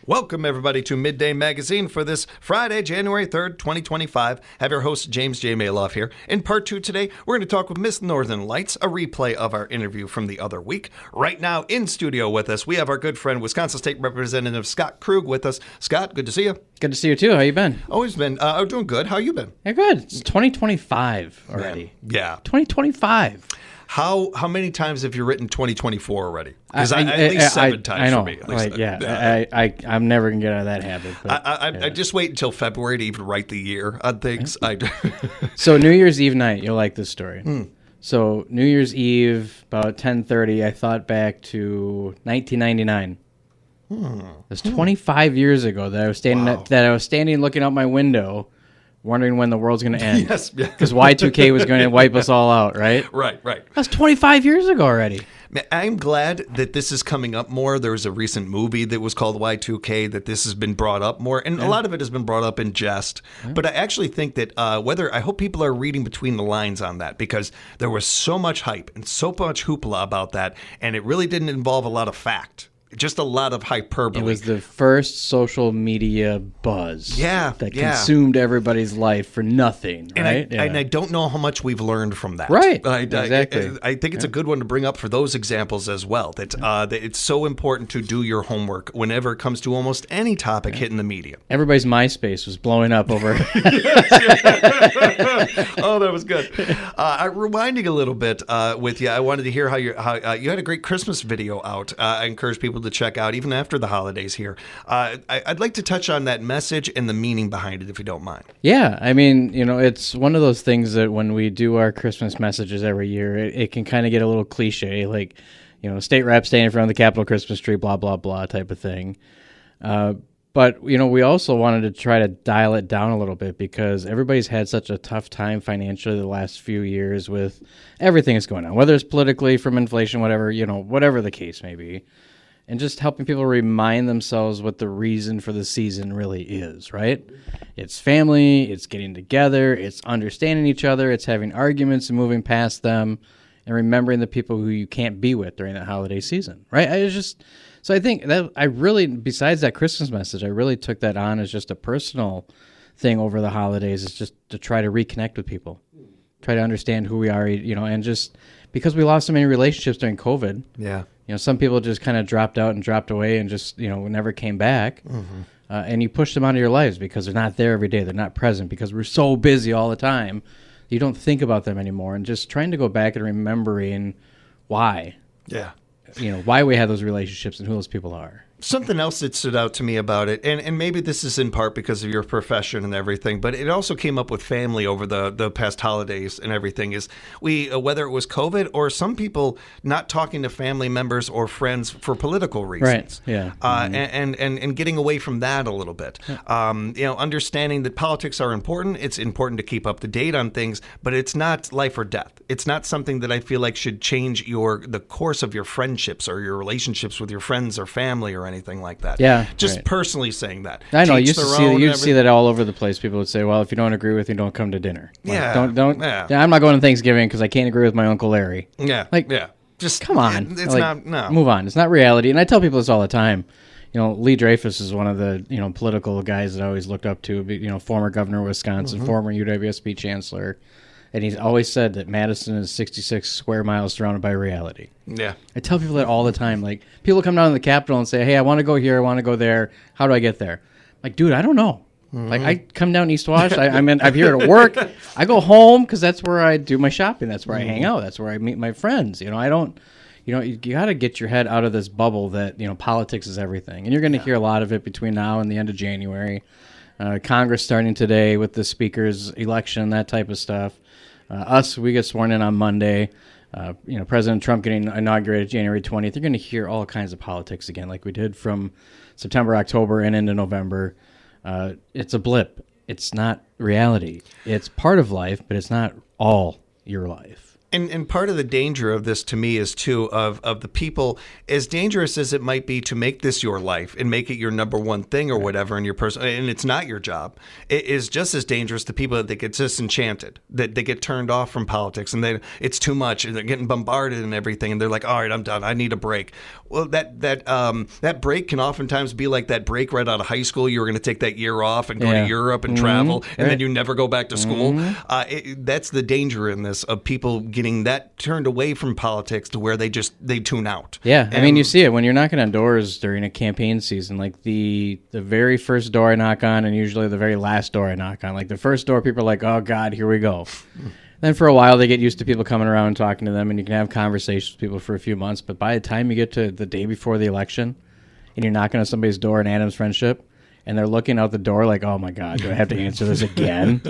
Welcome, everybody, to Midday Magazine for this Friday, January 3rd, 2025. Have your host, James J. Malouf here. In part 2 today, we're going to talk with Miss Northern Lights, a replay of our interview from the other week. Right now, in studio with us, we have our good friend, Wisconsin State Representative Scott Krug with us. Scott, good to see you. Good to see you, too. How you been? Always been. Doing good. How you been? Yeah, good. It's 2025 already. Yeah. 2025. How many times have you written 2024 already? Because at least seven times I know. for me. At least. I'm never going to get out of that habit. But, I just wait until February to even write the year on things. So New Year's Eve night, you'll like this story. So New Year's Eve, about 10:30, I thought back to 1999. It was 25 years ago that I was standing looking out my window, wondering when the world's going to end. Yes. Because Y2K was going to wipe us all out, right? Right. That's 25 years ago already. I'm glad that this is coming up more. There was a recent movie that was called Y2K that this has been brought up more. And a lot of it has been brought up in jest. But I actually think that I hope people are reading between the lines on that, because there was so much hype and so much hoopla about that. And it really didn't involve a lot of fact. Just a lot of hyperbole. It was the first social media buzz that consumed everybody's life for nothing, right? And I don't know how much we've learned from that. Right, exactly. I think it's a good one to bring up for those examples as well, that it's so important to do your homework whenever it comes to almost any topic hitting the media. Everybody's MySpace was blowing up over... Oh, that was good. Rewinding a little bit with you, I wanted to hear how you had a great Christmas video out. I encourage people to check out even after the holidays here. I'd like to touch on that message and the meaning behind it, if you don't mind. Yeah, I mean, it's one of those things that when we do our Christmas messages every year, it can kind of get a little cliche, like, state rep standing in front of the Capitol Christmas tree, blah, blah, blah type of thing. But, we also wanted to try to dial it down a little bit, because everybody's had such a tough time financially the last few years with everything that's going on, whether it's politically, from inflation, whatever, whatever the case may be. And just helping people remind themselves what the reason for the season really is, right? It's family, it's getting together, it's understanding each other, it's having arguments and moving past them, and remembering the people who you can't be with during that holiday season, right? So I think that I really, besides that Christmas message, I really took that on as just a personal thing over the holidays, is just to try to reconnect with people, try to understand who we are, and just because we lost so many relationships during COVID. Yeah. Some people just kind of dropped out and dropped away and just, never came back. Mm-hmm. And you push them out of your lives because they're not there every day. They're not present because we're so busy all the time. You don't think about them anymore. And just trying to go back and remembering why. Yeah. Why we have those relationships and who those people are. Something else that stood out to me about it, and maybe this is in part because of your profession and everything, but it also came up with family over the past holidays and everything, is whether it was COVID or some people not talking to family members or friends for political reasons. Right, yeah. And getting away from that a little bit. Yeah. Understanding that politics are important. It's important to keep up to date on things, but it's not life or death. It's not something that I feel like should change the course of your friendships or your relationships with your friends or family or anything like that. Yeah, just personally saying that. I know. You used to see that all over the place. People would say, "Well, if you don't agree with me, don't come to dinner." Like, don't. Yeah. I'm not going to Thanksgiving because I can't agree with my Uncle Larry. Yeah. Just come on. It's not. No. Move on. It's not reality. And I tell people this all the time. Lee Dreyfus is one of the political guys that I always looked up to. Former governor of Wisconsin, former UWSP chancellor. And he's always said that Madison is 66 square miles surrounded by reality. Yeah. I tell people that all the time. Like, people come down to the Capitol and say, "Hey, I want to go here, I want to go there. How do I get there?" I'm like, dude, I don't know. Mm-hmm. Like, I come down East Wash. I'm here to work. I go home because that's where I do my shopping. That's where I hang out. That's where I meet my friends. I don't... you got to get your head out of this bubble that, politics is everything. And you're going to hear a lot of it between now and the end of January. Congress starting today with the speaker's election, that type of stuff. We get sworn in on Monday. President Trump getting inaugurated January 20th. You're going to hear all kinds of politics again, like we did from September, October, and into November. It's a blip. It's not reality. It's part of life, but it's not all your life. And part of the danger of this to me is too of the people, as dangerous as it might be to make this your life and make it your number one thing or whatever in your person, and it's not your job. It is just as dangerous to people that get disenchanted, that they get turned off from politics, and it's too much, and they're getting bombarded and everything, and they're like, all right, I'm done. I need a break. Well, that break can oftentimes be like that break right out of high school. You were going to take that year off and go to Europe and travel, and then you never go back to school. That's the danger in this, of people getting that turned away from politics to where they tune out. Yeah, I mean, you see it when you're knocking on doors during a campaign season. Like the very first door I knock on, and usually the very last door I knock on. Like the first door, people are like, "Oh God, here we go." Then for a while, they get used to people coming around and talking to them, and you can have conversations with people for a few months. But by the time you get to the day before the election, and you're knocking on somebody's door in Adams Friendship, and they're looking out the door like, "Oh my God, do I have to answer this again?"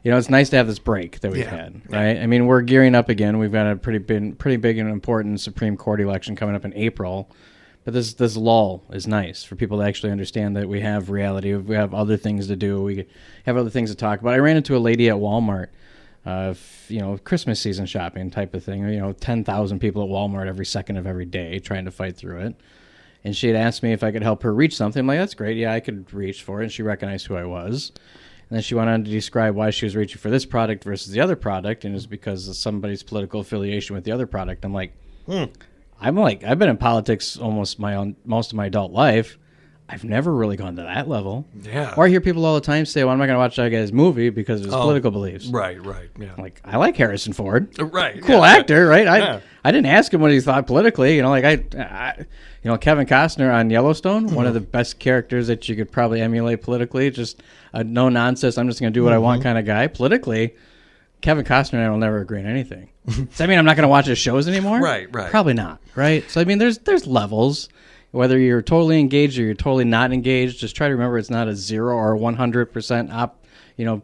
You know, it's nice to have this break that we've had, right? I mean, we're gearing up again. We've got a pretty big and important Supreme Court election coming up in April. But this lull is nice for people to actually understand that we have reality. We have other things to do. We have other things to talk about. I ran into a lady at Walmart, Christmas season shopping type of thing. 10,000 people at Walmart every second of every day trying to fight through it. And she had asked me if I could help her reach something. I'm like, that's great. Yeah, I could reach for it. And she recognized who I was. And then she went on to describe why she was reaching for this product versus the other product, and it was because of somebody's political affiliation with the other product. I'm like, I've been in politics most of my adult life. I've never really gone to that level. Yeah. Or I hear people all the time say, well, I'm not going to watch that guy's movie because of his political beliefs. Right, yeah. Like, I like Harrison Ford. Right. Cool actor, right? Yeah. I didn't ask him what he thought politically. Kevin Costner on Yellowstone, one of the best characters that you could probably emulate politically, just a no-nonsense, I'm just going to do what I want kind of guy. Politically, Kevin Costner and I will never agree on anything. Does that mean I'm not going to watch his shows anymore? Right. Probably not, right? So, I mean, there's levels. Whether you're totally engaged or you're totally not engaged, just try to remember it's not a 0 or 100%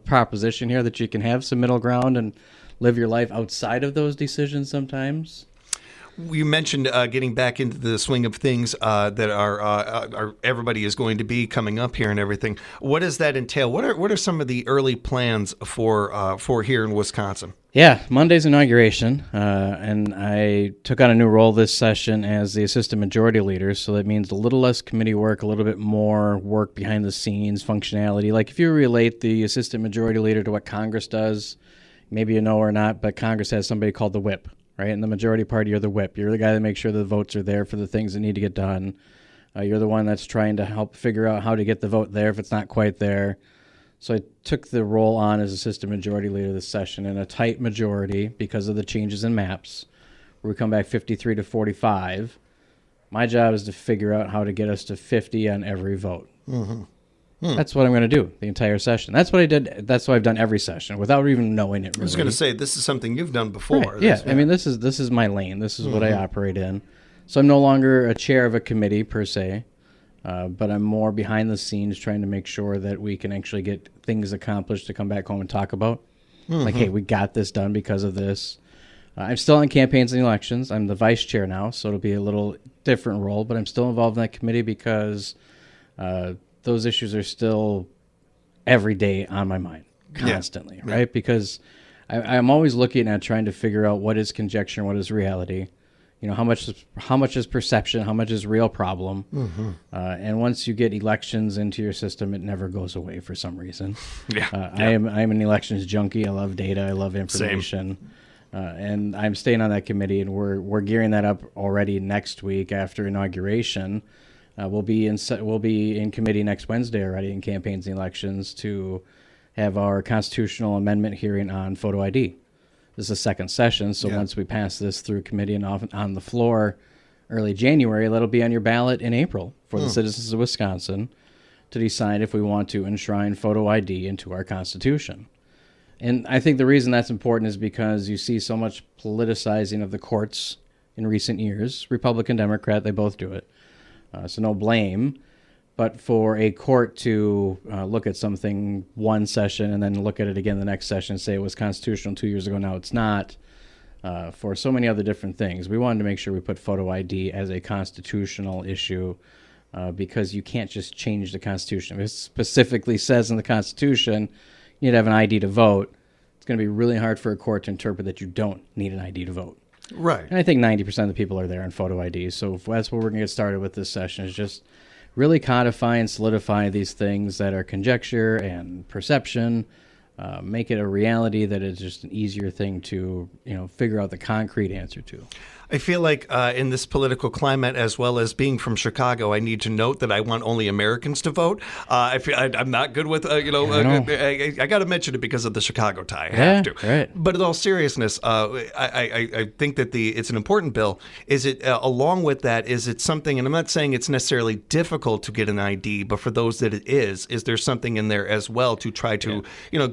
proposition here, that you can have some middle ground and live your life outside of those decisions sometimes. You mentioned getting back into the swing of things that are everybody is going to be coming up here and everything. What does that entail? What are some of the early plans for here in Wisconsin? Yeah, Monday's inauguration, and I took on a new role this session as the assistant majority leader, so that means a little less committee work, a little bit more work behind the scenes, functionality. Like if you relate the assistant majority leader to what Congress does, maybe you know or not, but Congress has somebody called the whip. Right, in the majority party, you're the whip. You're the guy that makes sure the votes are there for the things that need to get done. You're the one that's trying to help figure out how to get the vote there if it's not quite there. So I took the role on as assistant majority leader this session in a tight majority because of the changes in maps, where we come back 53 to 45. My job is to figure out how to get us to 50 on every vote. That's what I'm going to do the entire session. That's what I did. That's what I've done every session without even knowing it. Really. I was going to say, this is something you've done before. Right. Yeah. I mean, this is my lane. This is what I operate in. So I'm no longer a chair of a committee per se, but I'm more behind the scenes trying to make sure that we can actually get things accomplished to come back home and talk about. Like, hey, we got this done because of this. I'm still on campaigns and elections. I'm the vice chair now, so it'll be a little different role, but I'm still involved in that committee because those issues are still every day on my mind, constantly, right? Because I'm always looking at trying to figure out what is conjecture and what is reality. How much is perception, how much is real problem. And once you get elections into your system, it never goes away for some reason. I'm an elections junkie. I love data. I love information. And I'm staying on that committee, and we're gearing that up already next week after inauguration. We'll be in committee next Wednesday already in campaigns and elections to have our constitutional amendment hearing on photo ID. This is the second session, so once we pass this through committee and on the floor early January, that'll be on your ballot in April for the citizens of Wisconsin to decide if we want to enshrine photo ID into our Constitution. And I think the reason that's important is because you see so much politicizing of the courts in recent years. Republican, Democrat, they both do it. So no blame, but for a court to look at something one session and then look at it again the next session and say it was constitutional 2 years ago, now it's not, for so many other different things, we wanted to make sure we put photo ID as a constitutional issue because you can't just change the Constitution. If it specifically says in the Constitution you need to have an ID to vote, it's going to be really hard for a court to interpret that you don't need an ID to vote. Right. And I think 90% of the people are there on photo ID. So that's what we're going to get started with this session, is just really codify and solidify these things that are conjecture and perception, make it a reality that is just an easier thing to, figure out the concrete answer to. I feel like in this political climate, as well as being from Chicago, I need to note that I want only Americans to vote. I'm not good with, I got to mention it because of the Chicago tie. I have to. Right. But in all seriousness, I think that it's an important bill. Is it, along with that, is it something, and I'm not saying it's necessarily difficult to get an ID, but for those that it is there something in there as well to try to,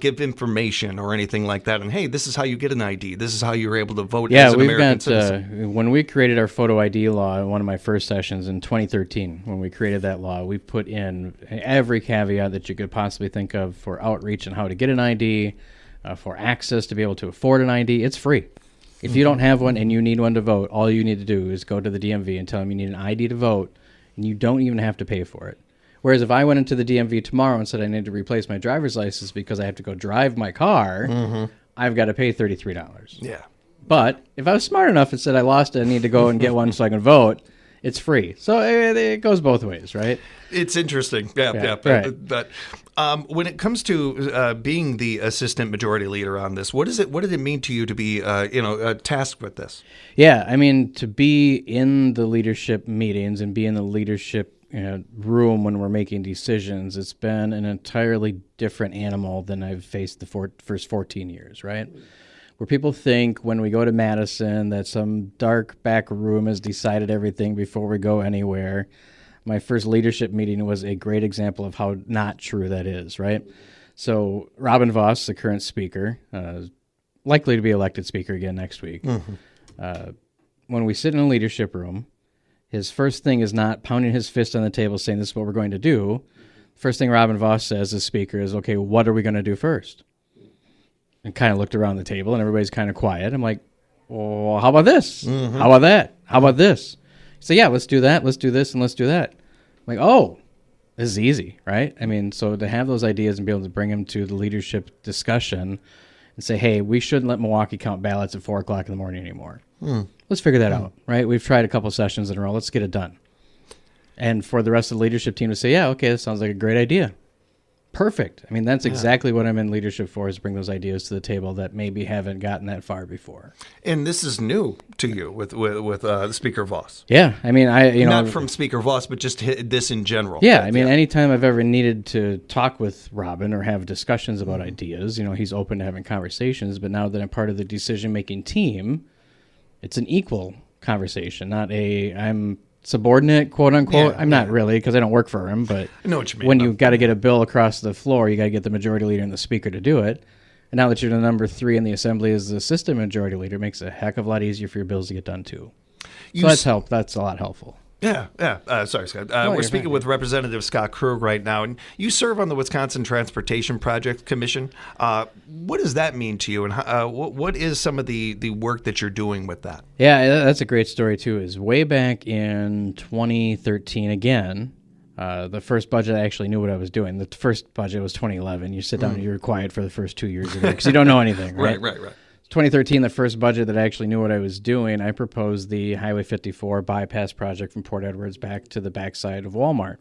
give information or anything like that? And hey, this is how you get an ID. This is how you're able to vote as an American citizen. When we created our photo ID law in one of my first sessions in 2013, when we created that law, we put in every caveat that you could possibly think of for outreach and how to get an ID, for access to be able to afford an ID. It's free. If you don't have one and you need one to vote, all you need to do is go to the DMV and tell them you need an ID to vote, and you don't even have to pay for it. Whereas if I went into the DMV tomorrow and said I need to replace my driver's license because I have to go drive my car, I've got to pay $33. Yeah. But if I was smart enough and said I lost it, I need to go and get one so I can vote, it's free. So it goes both ways, right? It's interesting. Yeah. Right. But when it comes to being the assistant majority leader on this, what did it mean to you to be, tasked with this? Yeah, I mean, to be in the leadership meetings and be in the leadership room when we're making decisions, it's been an entirely different animal than I've faced the first 14 years, right? Where people think when we go to Madison that some dark back room has decided everything before we go anywhere. My first leadership meeting was a great example of how not true that is, right? So Robin Voss, the current speaker, likely to be elected speaker again next week. When we sit in a leadership room, his first thing is not pounding his fist on the table saying this is what we're going to do. First thing Robin Voss says as speaker is, okay, what are we going to do first? And kind of looked around the table, and everybody's kind of quiet. I'm like, well, how about this? How about that? How about this? So yeah, let's do that. Let's do this, and let's do that. I'm like, oh, this is easy, right? I mean, so to have those ideas and be able to bring them to the leadership discussion and say, hey, we shouldn't let Milwaukee count ballots at 4 o'clock in the morning anymore. Let's figure that out, right? We've tried a couple sessions in a row. Let's get it done. And for the rest of the leadership team to say, yeah, okay, that sounds like a great idea. Perfect. I mean, that's exactly what I'm in leadership for, is bring those ideas to the table that maybe haven't gotten that far before. And this is new to you with Speaker Voss. Yeah, I mean, not from Speaker Voss, but just this in general. Yeah, I mean, anytime I've ever needed to talk with Robin or have discussions about ideas, he's open to having conversations. But now that I'm part of the decision-making team, it's an equal conversation, not I'm subordinate, quote unquote. I'm not really, because I don't work for him, but I know what you mean. When you've got to get a bill across the floor, you got to get the majority leader and the speaker to do it. And now that you're the number 3 in the assembly as the assistant majority leader, it makes it a heck of a lot easier for your bills to get done too. So that's a lot helpful. Yeah. Sorry, Scott. We're speaking with Representative Scott Krug right now, and you serve on the Wisconsin Transportation Project Commission. What does that mean to you, and what is some of the work that you're doing with that? Yeah, that's a great story too. Is way back in 2013 again. The first budget, I actually knew what I was doing. The first budget was 2011. You sit down and you're quiet for the first 2 years of it because you don't know anything, right? Right. 2013, the first budget that I actually knew what I was doing, I proposed the Highway 54 bypass project from Port Edwards back to the backside of Walmart.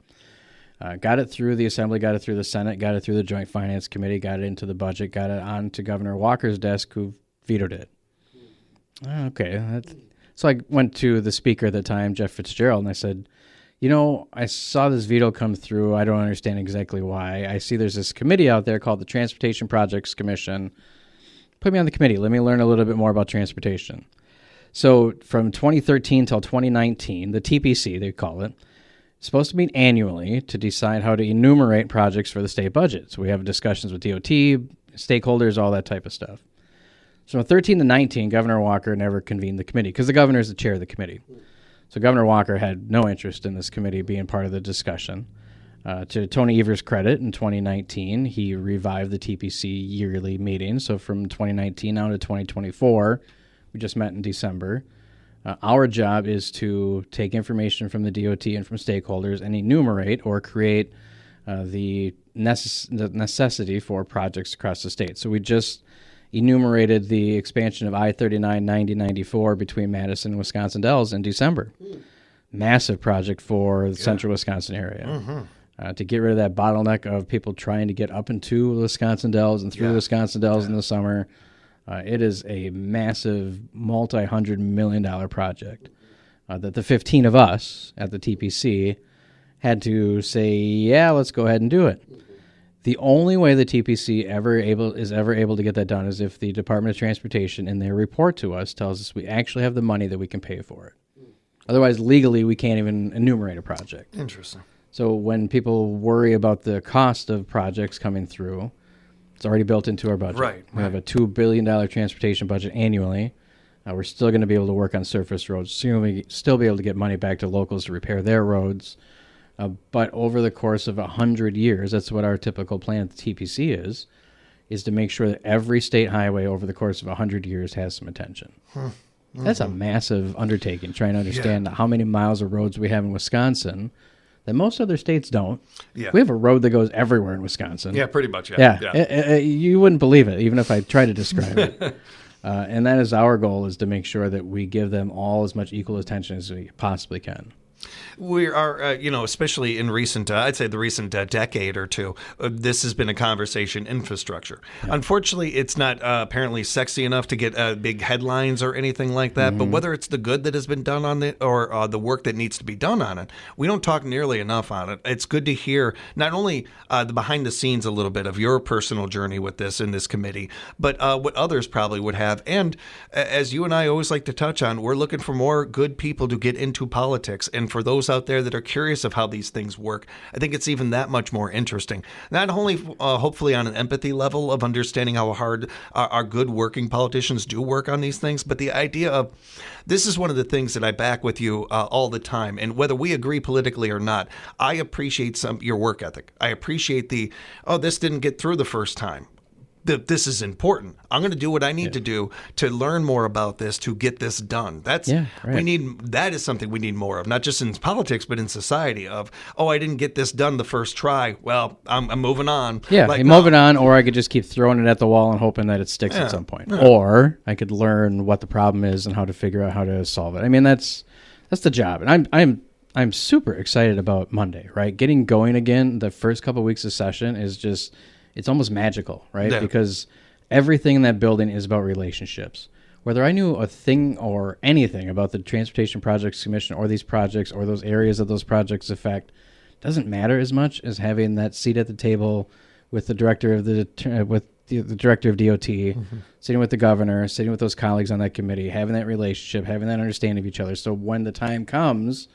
Got it through the Assembly, got it through the Senate, got it through the Joint Finance Committee, got it into the budget, got it on to Governor Walker's desk, who vetoed it. Okay. So I went to the speaker at the time, Jeff Fitzgerald, and I said, I saw this veto come through. I don't understand exactly why. I see there's this committee out there called the Transportation Projects Commission. Put me on the committee. Let me learn a little bit more about transportation. So from 2013 till 2019, the TPC, they call it, is supposed to meet annually to decide how to enumerate projects for the state budget. So we have discussions with DOT, stakeholders, all that type of stuff. So from 13 to 19, Governor Walker never convened the committee because the governor is the chair of the committee. So Governor Walker had no interest in this committee being part of the discussion. To Tony Evers' credit, in 2019, he revived the TPC yearly meeting. So from 2019 now to 2024, we just met in December. Our job is to take information from the DOT and from stakeholders and enumerate or create the necessity for projects across the state. So we just enumerated the expansion of I-39, 90, 94 between Madison and Wisconsin Dells in December. Massive project for the central Wisconsin area. To get rid of that bottleneck of people trying to get up into the Wisconsin Dells and through the Wisconsin Dells in the summer. It is a massive multi-$100 million project that the 15 of us at the TPC had to say, yeah, let's go ahead and do it. The only way the TPC is ever able to get that done is if the Department of Transportation in their report to us tells us we actually have the money that we can pay for it. Otherwise, legally, we can't even enumerate a project. Interesting. So when people worry about the cost of projects coming through, it's already built into our budget. Right. We have a $2 billion transportation budget annually. We're still going to be able to work on surface roads. Still be able to get money back to locals to repair their roads. But over the course of 100 years, that's what our typical plan at the TPC is to make sure that every state highway over the course of 100 years has some attention. That's a massive undertaking, trying to understand how many miles of roads we have in Wisconsin that most other states don't. Yeah. We have a road that goes everywhere in Wisconsin. Yeah, pretty much. You wouldn't believe it, even if I tried to describe it. And that is our goal, is to make sure that we give them all as much equal attention as we possibly can. We are, especially in recent, I'd say the recent decade or two, this has been a conversation, infrastructure. Yeah. Unfortunately, it's not apparently sexy enough to get big headlines or anything like that. But whether it's the good that has been done on it or the work that needs to be done on it, we don't talk nearly enough on it. It's good to hear not only the behind the scenes a little bit of your personal journey with this in this committee, but what others probably would have. And as you and I always like to touch on, we're looking for more good people to get into politics. And for those out there that are curious of how these things work, I think it's even that much more interesting. Not only hopefully on an empathy level of understanding how hard our good working politicians do work on these things, but the idea of this is one of the things that I back with you all the time. And whether we agree politically or not, I appreciate your work ethic. I appreciate this didn't get through the first time. This is important. I'm going to do what I need to do to learn more about this, to get this done. That is something we need more of, not just in politics, but in society of, I didn't get this done the first try. Well, I'm moving on. Yeah, moving on, or I could just keep throwing it at the wall and hoping that it sticks at some point. Yeah. Or I could learn what the problem is and how to figure out how to solve it. I mean, that's the job. And I'm super excited about Monday, right? Getting going again, the first couple of weeks of session is just... It's almost magical, right? Yeah. Because everything in that building is about relationships. Whether I knew a thing or anything about the Transportation Projects Commission or these projects or those areas that those projects affect doesn't matter as much as having that seat at the table with the director of the director of DOT, sitting with the governor, sitting with those colleagues on that committee, having that relationship, having that understanding of each other. So when the time comes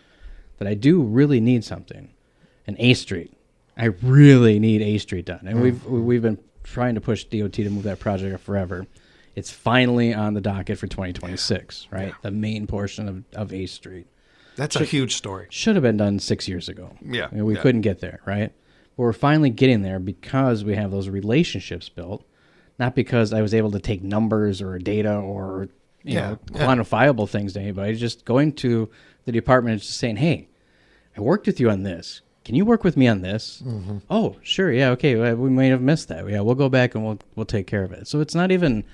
that I do really need something, an A Street, I really need A Street done. And we've been trying to push DOT to move that project up forever. It's finally on the docket for 2026, right? Yeah. The main portion of A Street. That's a huge story. Should have been done 6 years ago. Yeah. We couldn't get there, right? But we're finally getting there because we have those relationships built, not because I was able to take numbers or data or quantifiable things to anybody. Just going to the department and just saying, hey, I worked with you on this. Can you work with me on this? Oh, sure. Yeah. Okay. We may have missed that. Yeah. We'll go back and we'll take care of it. So it's not even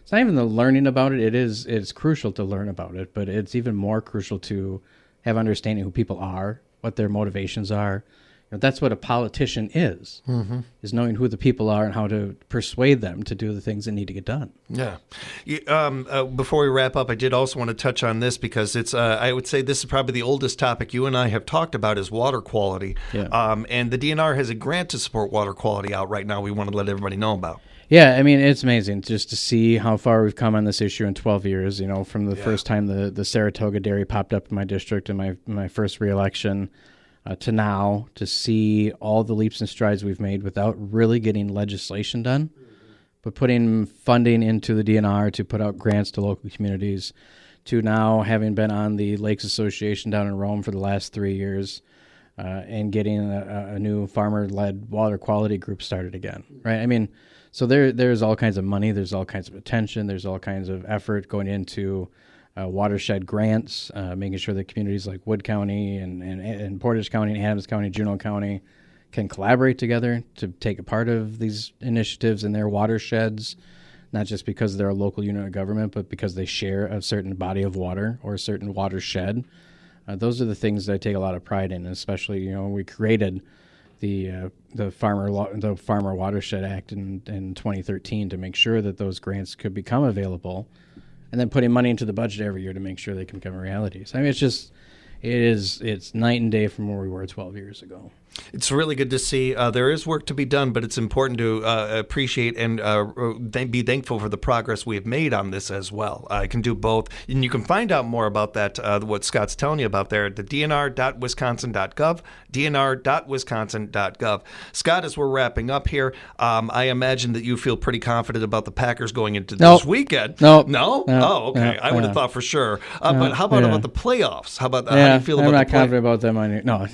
the learning about it. It's crucial to learn about it, but it's even more crucial to have understanding who people are, what their motivations are. That's what a politician is knowing who the people are and how to persuade them to do the things that need to get done. Yeah. Before we wrap up, I did also want to touch on this because it's, I would say this is probably the oldest topic you and I have talked about is water quality. Yeah. And the DNR has a grant to support water quality out right now we want to let everybody know about. Yeah, I mean, it's amazing just to see how far we've come on this issue in 12 years, from the first time the Saratoga Dairy popped up in my district in my first reelection. To now, to see all the leaps and strides we've made without really getting legislation done, but putting funding into the DNR to put out grants to local communities, to now having been on the Lakes Association down in Rome for the last 3 years, and getting a new farmer-led water quality group started again, right? I mean, so there's all kinds of money, there's all kinds of attention, there's all kinds of effort going into watershed grants, making sure that communities like Wood County and Portage County and Adams County, Juneau County can collaborate together to take a part of these initiatives in their watersheds, not just because they're a local unit of government, but because they share a certain body of water or a certain watershed. Those are the things that I take a lot of pride in, especially, we created the Farmer Watershed Act in 2013 to make sure that those grants could become available, and then putting money into the budget every year to make sure they can become a reality. So, I mean, it's night and day from where we were 12 years ago. It's really good to see. There is work to be done, but it's important to appreciate and be thankful for the progress we have made on this as well. I can do both. And you can find out more about that, what Scott's telling you about there, at the dnr.wisconsin.gov, dnr.wisconsin.gov. Scott, as we're wrapping up here, I imagine that you feel pretty confident about the Packers going into this weekend. No? Oh, okay. I would have thought for sure. But how about the playoffs? How about how do you feel about I'm not confident about them. No.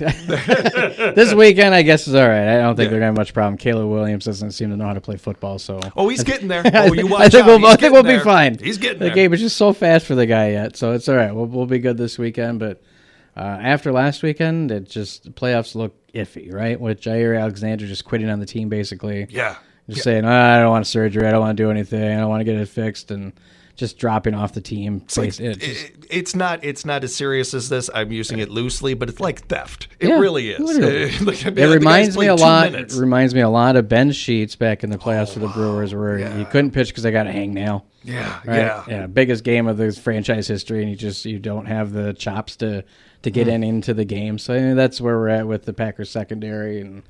This weekend, I guess, is all right. I don't think they're going to have much problem. Caleb Williams doesn't seem to know how to play football, so. Oh, he's getting there. Oh, you watch I think out. We'll be fine. He's getting the there. game is just so fast for the guy yet, so it's all right. We'll be good this weekend, but after last weekend, the playoffs look iffy, right? With Jair Alexander just quitting on the team, basically. Yeah. Just saying, I don't want surgery. I don't want to do anything. I don't want to get it fixed, and just dropping off the team. It's not as serious as this. I'm using it loosely, but it's like theft. It really is. It reminds me a lot. It reminds me a lot of Ben Sheets back in the playoffs for the Brewers, where he couldn't pitch because they got a hangnail. Yeah. Biggest game of the franchise history, and you don't have the chops to get into the game. So that's where we're at with the Packers secondary. And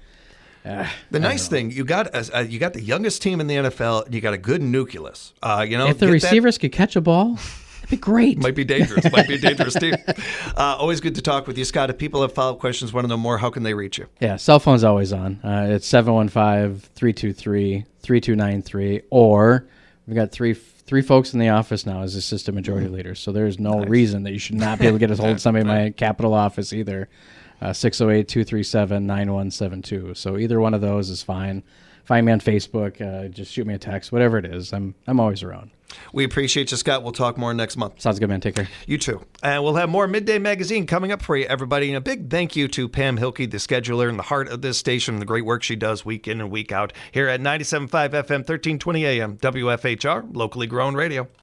the nice thing, you got the youngest team in the NFL, and you got a good nucleus. If the receivers could catch a ball, it'd be great. Might be dangerous. Might be a dangerous team. Always good to talk with you, Scott. If people have follow-up questions, want to know more, how can they reach you? Yeah, cell phone's always on. It's 715-323-3293, or we've got three folks in the office now as assistant majority leaders, so there's no reason that you should not be able to get a hold of somebody in my Capitol office either. 608-237-9172. So either one of those is fine. Find me on Facebook. Just shoot me a text. Whatever it is, I'm always around. We appreciate you, Scott. We'll talk more next month. Sounds good, man. Take care. You too. And we'll have more Midday Magazine coming up for you, everybody. And a big thank you to Pam Hilke, the scheduler in the heart of this station, and the great work she does week in and week out here at 97.5 FM, 1320 AM, WFHR, locally grown radio.